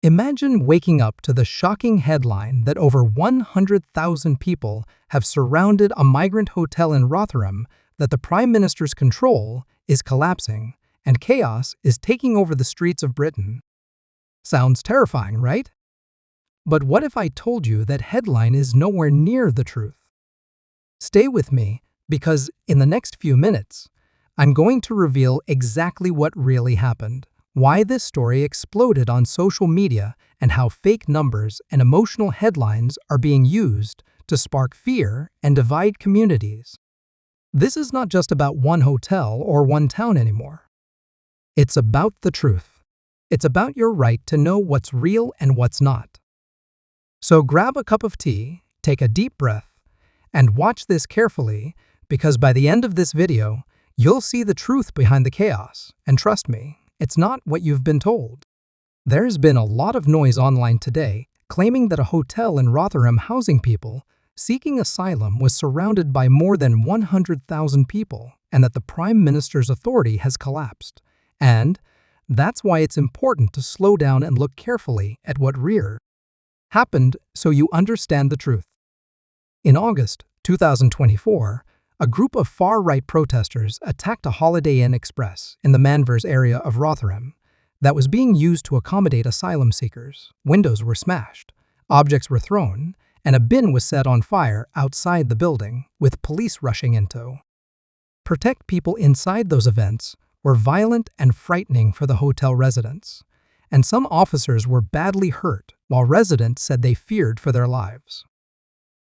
Imagine waking up to the shocking headline that over 100,000 people have surrounded a migrant hotel in Rotherham, that the Prime Minister's control is collapsing and chaos is taking over the streets of Britain. Sounds terrifying, right? But what if I told you that headline is nowhere near the truth? Stay with me, because in the next few minutes, I'm going to reveal exactly what really happened, why this story exploded on social media, and how fake numbers and emotional headlines are being used to spark fear and divide communities. This is not just about one hotel or one town anymore. It's about the truth. It's about your right to know what's real and what's not. So grab a cup of tea, take a deep breath, and watch this carefully, because by the end of this video, you'll see the truth behind the chaos, and trust me, it's not what you've been told. There's been a lot of noise online today claiming that a hotel in Rotherham housing people seeking asylum was surrounded by more than 100,000 people, and that the Prime Minister's authority has collapsed. And that's why it's important to slow down and look carefully at what happened so you understand the truth. In August 2024, a group of far-right protesters attacked a Holiday Inn Express in the Manvers area of Rotherham that was being used to accommodate asylum seekers. Windows were smashed, objects were thrown, and a bin was set on fire outside the building, with police rushing in to protect people. Inside those events were violent and frightening for the hotel residents, and some officers were badly hurt, while residents said they feared for their lives.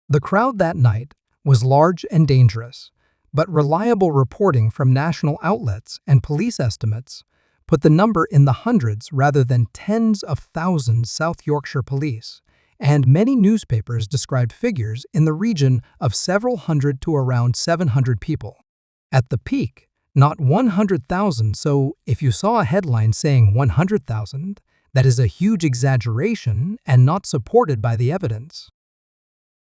The crowd that night was large and dangerous, but reliable reporting from national outlets and police estimates put the number in the hundreds rather than tens of thousands. South Yorkshire Police and many newspapers described figures in the region of several hundred to around 700 people. At the peak, not 100,000, so if you saw a headline saying 100,000, that is a huge exaggeration and not supported by the evidence.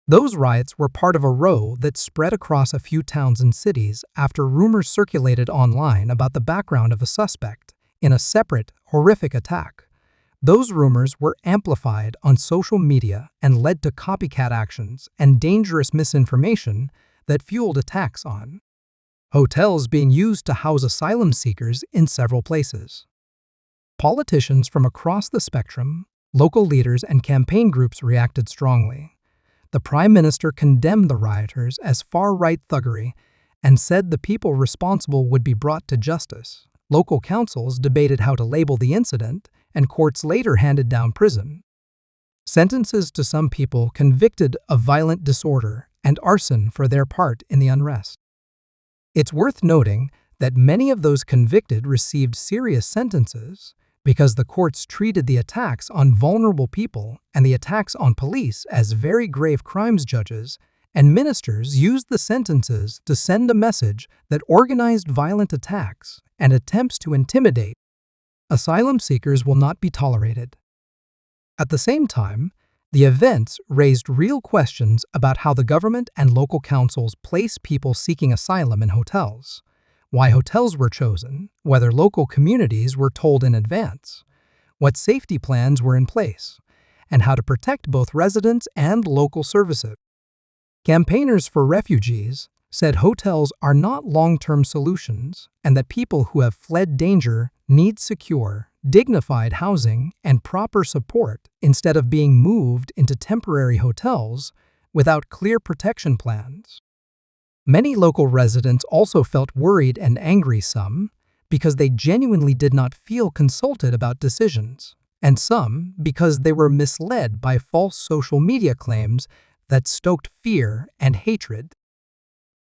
Those riots were part of a row that spread across a few towns and cities after rumors circulated online about the background of a suspect in a separate, horrific attack. Those rumors were amplified on social media and led to copycat actions and dangerous misinformation that fueled attacks on hotels being used to house asylum seekers in several places. Politicians from across the spectrum, local leaders, and campaign groups reacted strongly. The Prime Minister condemned the rioters as far-right thuggery and said the people responsible would be brought to justice. Local councils debated how to label the incident, and courts later handed down prison sentences to some people convicted of violent disorder and arson for their part in the unrest. It's worth noting that many of those convicted received serious sentences because the courts treated the attacks on vulnerable people and the attacks on police as very grave crimes. Judges and ministers used the sentences to send a message that organized violent attacks and attempts to intimidate asylum seekers will not be tolerated. At the same time, the events raised real questions about how the government and local councils place people seeking asylum in hotels, why hotels were chosen, whether local communities were told in advance, what safety plans were in place, and how to protect both residents and local services. Campaigners for refugees said hotels are not long-term solutions and that people who have fled danger need secure, dignified housing and proper support instead of being moved into temporary hotels without clear protection plans. Many local residents also felt worried and angry, some because they genuinely did not feel consulted about decisions, and some because they were misled by false social media claims that stoked fear and hatred.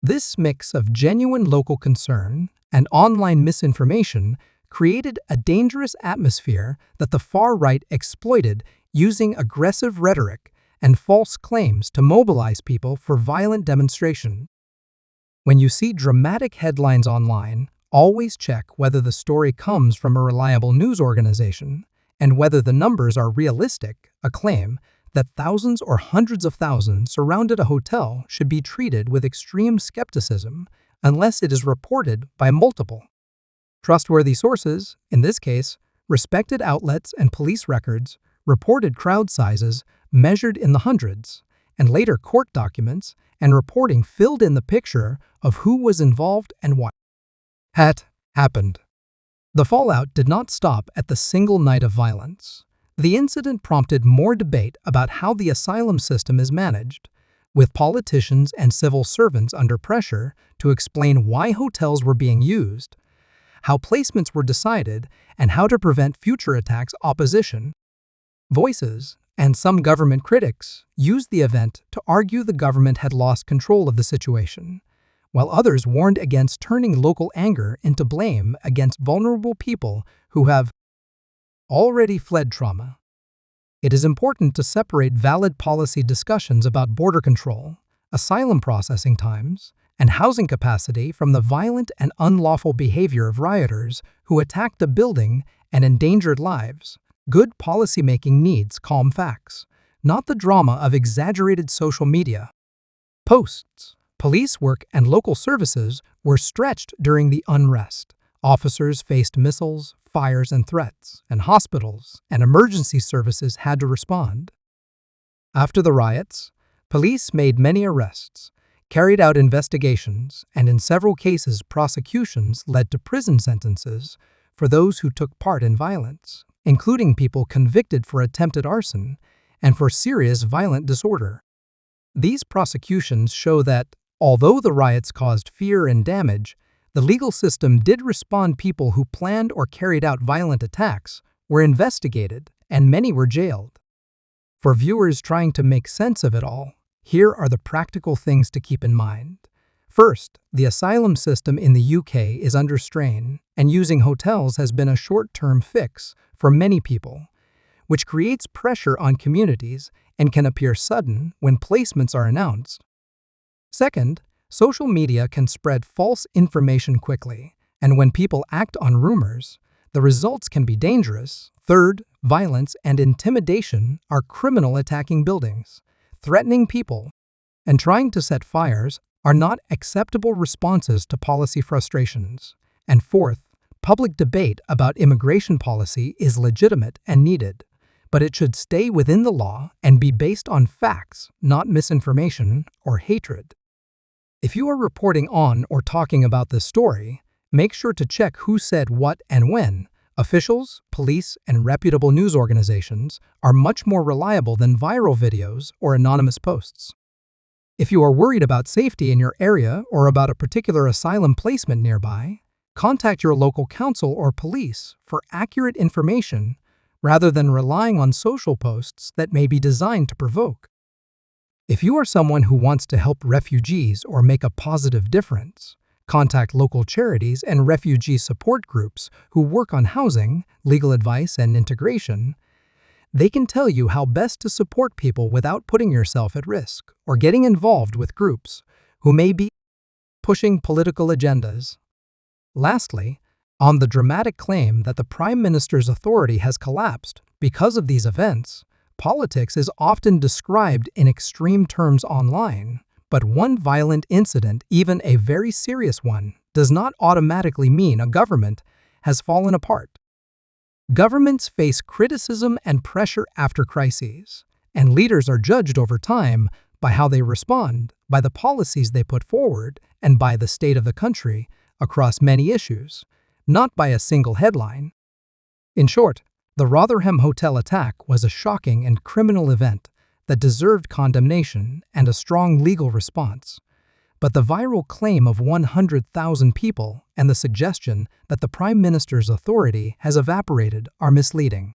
This mix of genuine local concern and online misinformation created a dangerous atmosphere that the far right exploited, using aggressive rhetoric and false claims to mobilize people for violent demonstration. When you see dramatic headlines online, always check whether the story comes from a reliable news organization and whether the numbers are realistic. A claim that thousands or hundreds of thousands surrounded a hotel should be treated with extreme skepticism unless it is reported by multiple trustworthy sources, in this case, respected outlets and police records, reported crowd sizes measured in the hundreds, and later court documents and reporting filled in the picture of who was involved and what had happened. The fallout did not stop at the single night of violence. The incident prompted more debate about how the asylum system is managed, with politicians and civil servants under pressure to explain why hotels were being used, how placements were decided, and how to prevent future attacks. Opposition voices and some government critics used the event to argue the government had lost control of the situation, while others warned against turning local anger into blame against vulnerable people who have already fled trauma. It is important to separate valid policy discussions about border control, asylum processing times, and housing capacity from the violent and unlawful behavior of rioters who attacked a building and endangered lives. Good policymaking needs calm facts, not the drama of exaggerated social media posts. Police work and local services were stretched during the unrest. Officers faced missiles, fires, and threats, and hospitals and emergency services had to respond. After the riots, police made many arrests, carried out investigations, and in several cases prosecutions led to prison sentences for those who took part in violence, including people convicted for attempted arson and for serious violent disorder. These prosecutions show that, although the riots caused fear and damage, the legal system did respond. People who planned or carried out violent attacks were investigated, and many were jailed. For viewers trying to make sense of it all, here are the practical things to keep in mind. First, the asylum system in the UK is under strain, and using hotels has been a short-term fix for many people, which creates pressure on communities and can appear sudden when placements are announced. Second, social media can spread false information quickly, and when people act on rumors, the results can be dangerous. Third, violence and intimidation are criminal. Attacking buildings, threatening people, and trying to set fires are not acceptable responses to policy frustrations. And fourth, public debate about immigration policy is legitimate and needed, but it should stay within the law and be based on facts, not misinformation or hatred. If you are reporting on or talking about this story, make sure to check who said what and when. Officials, police, and reputable news organizations are much more reliable than viral videos or anonymous posts. If you are worried about safety in your area or about a particular asylum placement nearby, contact your local council or police for accurate information rather than relying on social posts that may be designed to provoke. If you are someone who wants to help refugees or make a positive difference, contact local charities and refugee support groups who work on housing, legal advice, and integration. They can tell you how best to support people without putting yourself at risk or getting involved with groups who may be pushing political agendas. Lastly, on the dramatic claim that the Prime Minister's authority has collapsed because of these events, politics is often described in extreme terms online, but one violent incident, even a very serious one, does not automatically mean a government has fallen apart. Governments face criticism and pressure after crises, and leaders are judged over time by how they respond, by the policies they put forward, and by the state of the country across many issues, not by a single headline. In short, the Rotherham hotel attack was a shocking and criminal event that deserved condemnation and a strong legal response. But the viral claim of 100,000 people and the suggestion that the Prime Minister's authority has evaporated are misleading.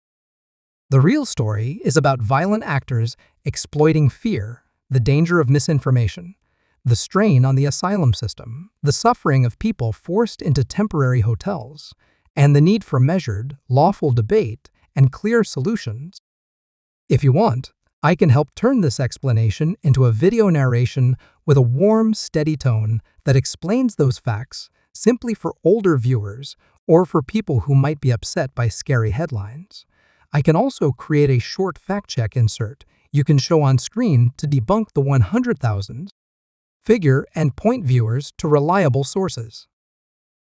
The real story is about violent actors exploiting fear, the danger of misinformation, the strain on the asylum system, the suffering of people forced into temporary hotels, and the need for measured, lawful debate and clear solutions. If you want, I can help turn this explanation into a video narration with a warm, steady tone that explains those facts simply for older viewers or for people who might be upset by scary headlines. I can also create a short fact-check insert you can show on screen to debunk the 100,000 figure and point viewers to reliable sources.